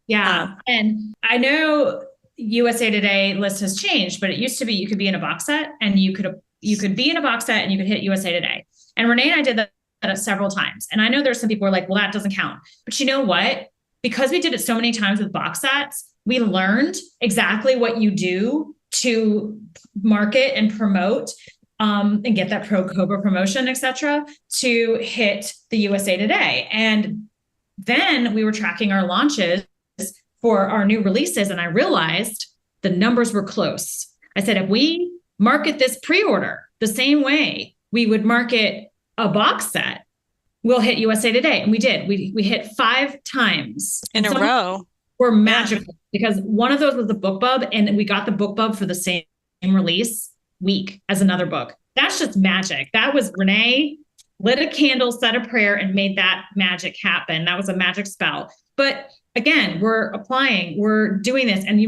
Yeah. And I know USA Today list has changed, but it used to be, you could be in a box set and you could be in a box set and you could hit USA Today. And Renee and I did that several times. And I know there's some people who are like, well, that doesn't count. But you know what? Because we did it so many times with box sets, we learned exactly what you do to market and promote and get that Kobo promotion, et cetera, to hit the USA Today. And then we were tracking our launches for our new releases. And I realized the numbers were close. I said, if we market this pre-order the same way we would market a box set, we'll hit USA Today. And we did. We hit 5 times in a row. We're magical because one of those was the BookBub, and we got the BookBub for the same release week as another book. That's just magic. That was Renee lit a candle, said a prayer, and made that magic happen. That was a magic spell. But again, we're applying, we're doing this. And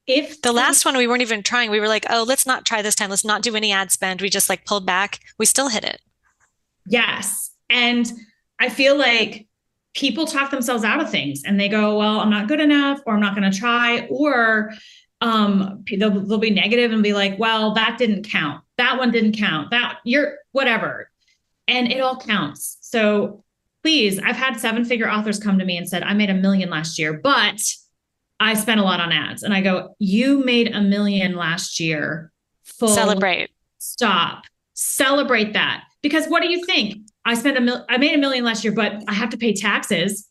if the last one, we weren't even trying, we were like, oh, let's not try this time. Let's not do any ad spend. We just like pulled back. We still hit it. Yes. And I feel like people talk themselves out of things and they go, well, I'm not good enough, or I'm not going to try, or they'll be negative and be like, well, that didn't count. That one didn't count. That you're whatever. And it all counts. So please, I've had 7-figure authors come to me and said, I made $1 million last year, but I spent a lot on ads. And I go, you made $1 million last year. Celebrate. Stop. Celebrate that. Because what do you think? I made $1 million last year, but I have to pay taxes.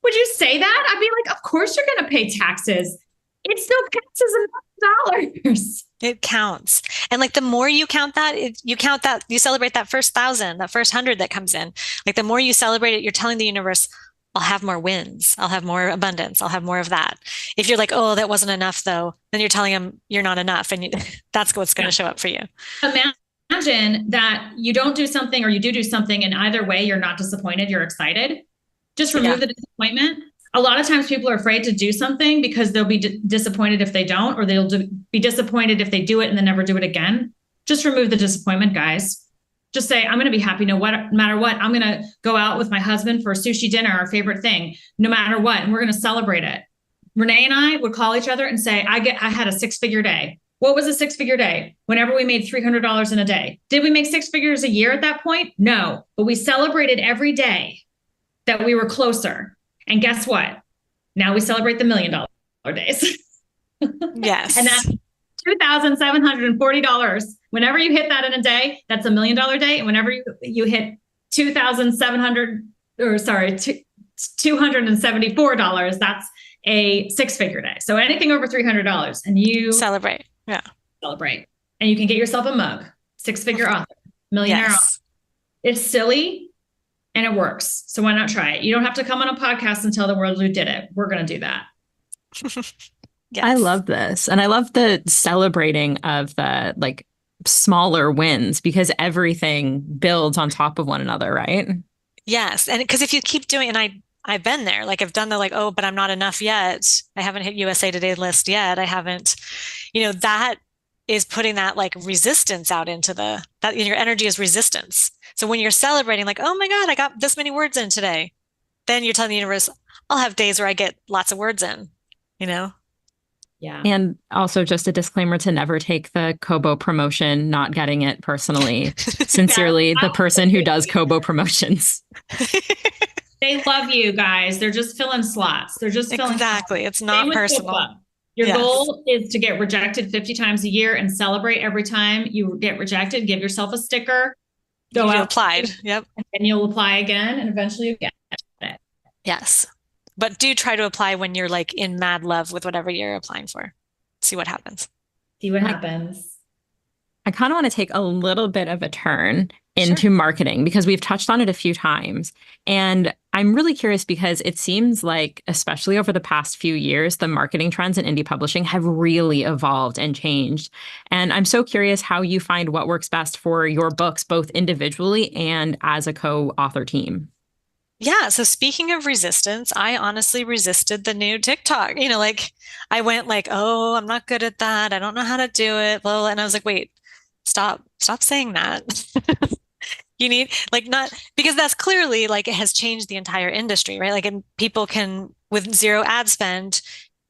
Would you say that? I'd be like, of course you're going to pay taxes. It still counts as $1,000. It counts. And like the more you count that, you celebrate that first 1,000, that first 100 that comes in. Like the more you celebrate it, you're telling the universe, I'll have more wins. I'll have more abundance. I'll have more of that. If you're like, oh, that wasn't enough though, then you're telling them you're not enough. And that's what's going to show up for you. Imagine that you don't do something or you do something, and either way, you're not disappointed. You're excited. Just remove the disappointment. A lot of times people are afraid to do something because they'll be disappointed if they don't, or they'll be disappointed if they do it and then never do it again. Just remove the disappointment, guys. Just say, I'm going to be happy no matter what. I'm going to go out with my husband for a sushi dinner, our favorite thing, no matter what. And we're going to celebrate it. Renee and I would call each other and say, I had a 6-figure day. What was a 6-figure day? Whenever we made $300 in a day. Did we make 6 figures a year at that point? No, but we celebrated every day that we were closer. And guess what? Now we celebrate the $1 million days. Yes. And that's $2,740. Whenever you hit that in a day, that's $1 million day. And whenever you hit $274, that's a 6-figure day. So anything over $300 and you celebrate. Yeah. Celebrate. And you can get yourself a mug, 6-figure author, millionaire author. It's silly and it works. So why not try it? You don't have to come on a podcast and tell the world you did it. We're going to do that. Yes. I love this. And I love the celebrating of the like smaller wins, because everything builds on top of one another, right? Yes. And because if you keep doing, and I've been there, like I've done the like, oh, but I'm not enough yet. I haven't hit USA Today list yet. I haven't, that is putting that like resistance out into that your energy is resistance. So when you're celebrating, like, oh my God, I got this many words in today, then you're telling the universe, I'll have days where I get lots of words in, Yeah. And also just a disclaimer to never take the Kobo promotion, not getting it personally. Sincerely, the person who does Kobo promotions. They love you guys. They're just filling slots. They're just filling Exactly. slots. It's not personal. Your goal is to get rejected 50 times a year and celebrate every time you get rejected. Give yourself a sticker. Go out. Applied. Yep. And you'll apply again, and eventually you get it. Yes. But do try to apply when you're like in mad love with whatever you're applying for. See what happens. See what happens. I kind of want to take a little bit of a turn into marketing, because we've touched on it a few times. And I'm really curious because it seems like, especially over the past few years, the marketing trends in indie publishing have really evolved and changed. And I'm so curious how you find what works best for your books, both individually and as a co-author team. Yeah. So speaking of resistance, I honestly resisted the new TikTok. I went like, oh, I'm not good at that. I don't know how to do it. Blah, blah. And I was like, wait, stop saying that. You need not, because that's clearly like it has changed the entire industry, right? Like, and people can, with zero ad spend,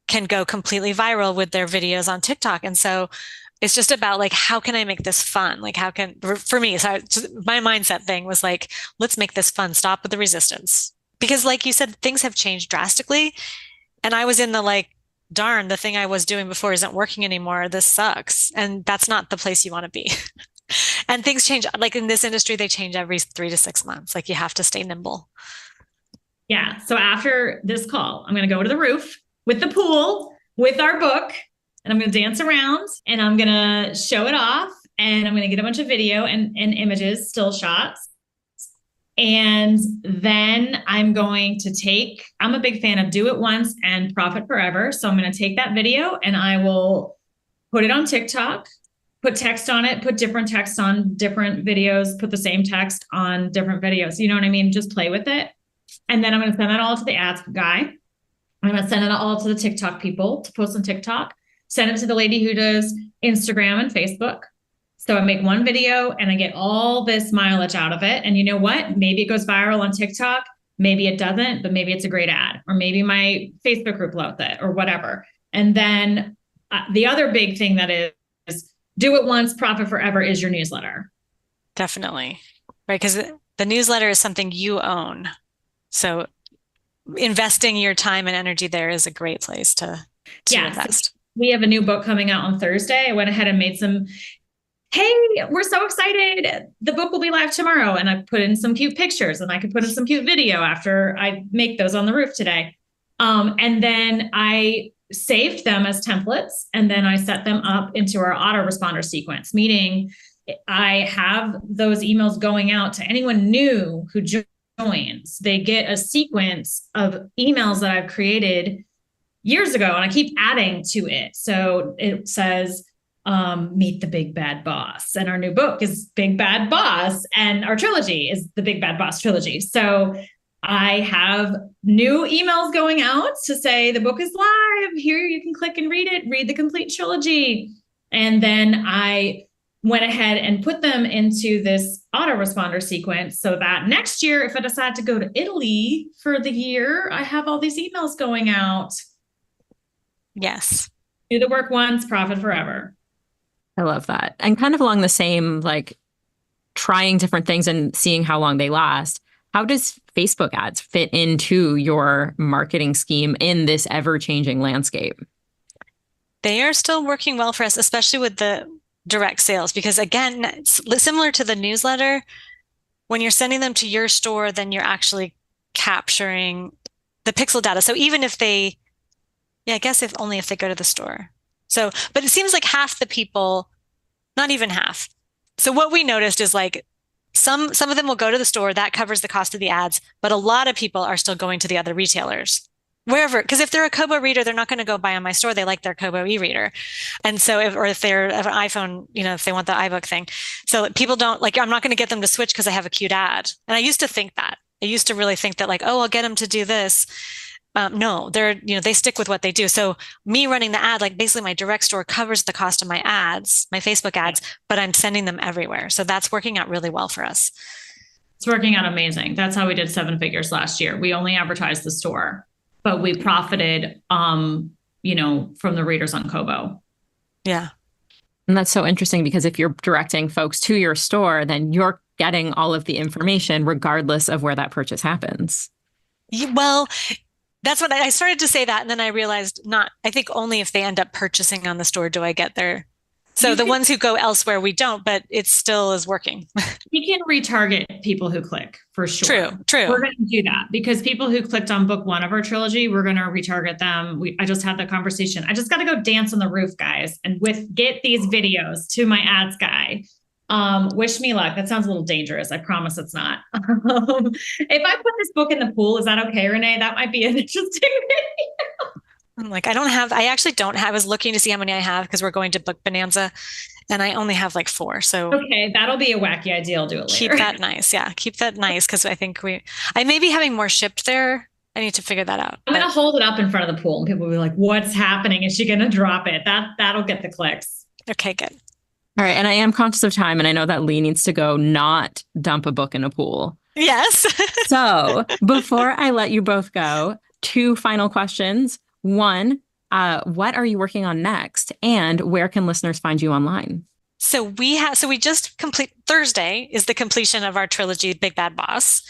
can go completely viral with their videos on TikTok. And so it's just about like, how can I make this fun? Like, for me, so my mindset thing was like, let's make this fun. Stop with the resistance. Because like you said, things have changed drastically. And I was in the like, darn, the thing I was doing before isn't working anymore. This sucks. And that's not the place you want to be. And things change. Like in this industry, they change every 3 to 6 months. Like you have to stay nimble. Yeah. So after this call, I'm going to go to the roof with the pool, with our book, and I'm going to dance around and I'm going to show it off. And I'm going to get a bunch of video and images, still shots. And then I'm a big fan of do it once and profit forever. So I'm going to take that video and I will put it on TikTok, put text on it, put different text on different videos, put the same text on different videos. You know what I mean? Just play with it. And then I'm going to send that all to the ads guy. I'm going to send it all to the TikTok people to post on TikTok, send it to the lady who does Instagram and Facebook. So I make one video and I get all this mileage out of it. And you know what? Maybe it goes viral on TikTok. Maybe it doesn't, but maybe it's a great ad, or maybe my Facebook group loves it or whatever. And then the other big thing that is do it once, profit forever is your newsletter. Definitely. Right. Because the newsletter is something you own. So investing your time and energy there is a great place to invest. We have a new book coming out on Thursday. I went ahead and made some, hey, we're so excited. The book will be live tomorrow. And I put in some cute pictures, and I could put in some cute video after I make those on the roof today. And then I saved them as templates, and then I set them up into our autoresponder sequence, meaning I have those emails going out to anyone new who joins. They get a sequence of emails that I've created years ago, and I keep adding to it. So it says, meet the big bad boss. And our new book is Big Bad Boss. And our trilogy is the Big Bad Boss trilogy. So I have new emails going out to say the book is live. Here you can click and read it, read the complete trilogy. And then I went ahead and put them into this autoresponder sequence so that next year, if I decide to go to Italy for the year, I have all these emails going out. Yes. Do the work once, profit forever. I love that. And kind of along the same, like trying different things and seeing how long they last. How does Facebook ads fit into your marketing scheme in this ever-changing landscape? They are still working well for us, especially with the direct sales, because again, it's similar to the newsletter. When you're sending them to your store, then you're actually capturing the pixel data. So even if they, I guess only if they go to the store. So, but it seems like half the people, not even half. So what we noticed is like some of them will go to the store, that covers the cost of the ads, but a lot of people are still going to the other retailers. Wherever, because if they're a Kobo reader, they're not going to go buy on my store. They like their Kobo e-reader. And so if they're an iPhone, if they want the iBook thing. So people don't like, I'm not going to get them to switch because I have a cute ad. And I used to think that. I used to really think that like, oh, I'll get them to do this. No, they stick with what they do. So me running the ad, like basically my direct store covers the cost of my ads, my Facebook ads, but I'm sending them everywhere. So that's working out really well for us. It's working out amazing. That's how we did 7 figures last year. We only advertised the store, but we profited, from the readers on Kobo. Yeah. And that's so interesting because if you're directing folks to your store, then you're getting all of the information regardless of where that purchase happens. Well, that's what I started to say that. And then I realized I think only if they end up purchasing on the store do I get their. So the ones who go elsewhere, we don't, but it still is working. We can retarget people who click for sure. True. We're going to do that because people who clicked on book 1 of our trilogy, we're going to retarget them. I just had the conversation. I just got to go dance on the roof, guys, and get these videos to my ads guy. Wish me luck. That sounds a little dangerous. I promise it's not. If I put this book in the pool, is that okay, Renee? That might be an interesting video. I'm like, I was looking to see how many I have because we're going to Book Bonanza and I only have like 4. So okay, that'll be a wacky idea. I'll do it later. Keep that nice. Yeah. Keep that nice. Cause I think I may be having more shipped there. I need to figure that out. I'm going to hold it up in front of the pool and people will be like, what's happening? Is she going to drop it? That'll get the clicks. Okay, good. All right. And I am conscious of time and I know that Lee needs to go not dump a book in a pool. Yes. So before I let you both go, 2 final questions. 1, what are you working on next? And where can listeners find you online? So we just Thursday is the completion of our trilogy, Big Bad Boss.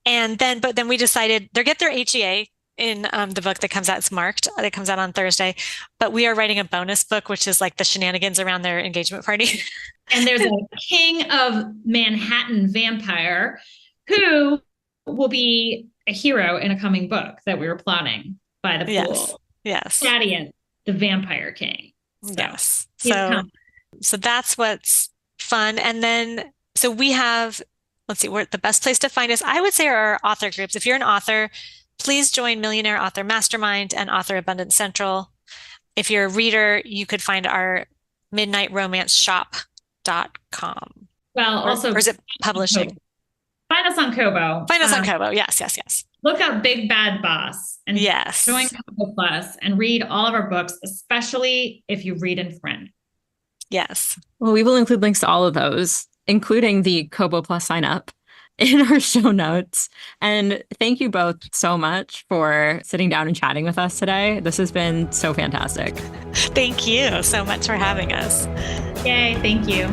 And then we decided they'll get their HEA in the book that comes out. It's marked. That comes out on Thursday. But we are writing a bonus book, which is like the shenanigans around their engagement party. And there's a king of Manhattan vampire who will be a hero in a coming book that we were plotting by the pool. Yes. Thaddeus, the vampire king. So, yes. So that's what's fun. And then, so we have, let's see, the best place to find us, I would say, are our author groups. If you're an author, please join Millionaire Author Mastermind and Author Abundance Central. If you're a reader, you could find our midnightromanceshop.com. Well, or is it publishing? Find us on Kobo. Find us on Kobo. Yes. Look up Big Bad Boss and join Kobo Plus and read all of our books, especially if you read in Friend. Yes. Well, we will include links to all of those, including the Kobo Plus sign up in our show notes. And thank you both so much for sitting down and chatting with us today. This has been so fantastic. Thank you so much for having us. Yay. Thank you.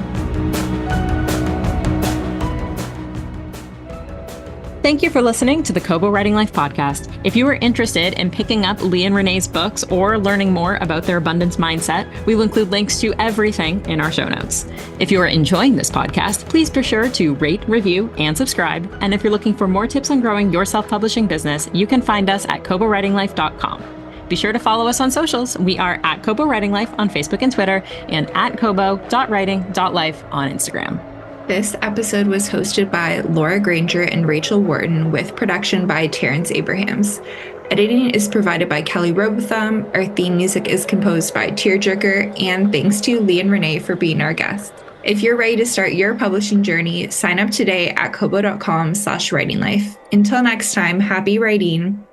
Thank you for listening to the Kobo Writing Life podcast. If you are interested in picking up Lee and Renee's books or learning more about their abundance mindset, we will include links to everything in our show notes. If you are enjoying this podcast, please be sure to rate, review, and subscribe. And if you're looking for more tips on growing your self-publishing business, you can find us at kobowritinglife.com. Be sure to follow us on socials. We are at Kobo Writing Life on Facebook and Twitter, and at kobo.writing.life on Instagram. This episode was hosted by Laura Granger and Rachel Wharton, with production by Terrence Abrahams. Editing is provided by Kelly Robotham. Our theme music is composed by Tearjerker, and thanks to Lee and Renee for being our guests. If you're ready to start your publishing journey, sign up today at kobo.com/writinglife. Until next time, happy writing.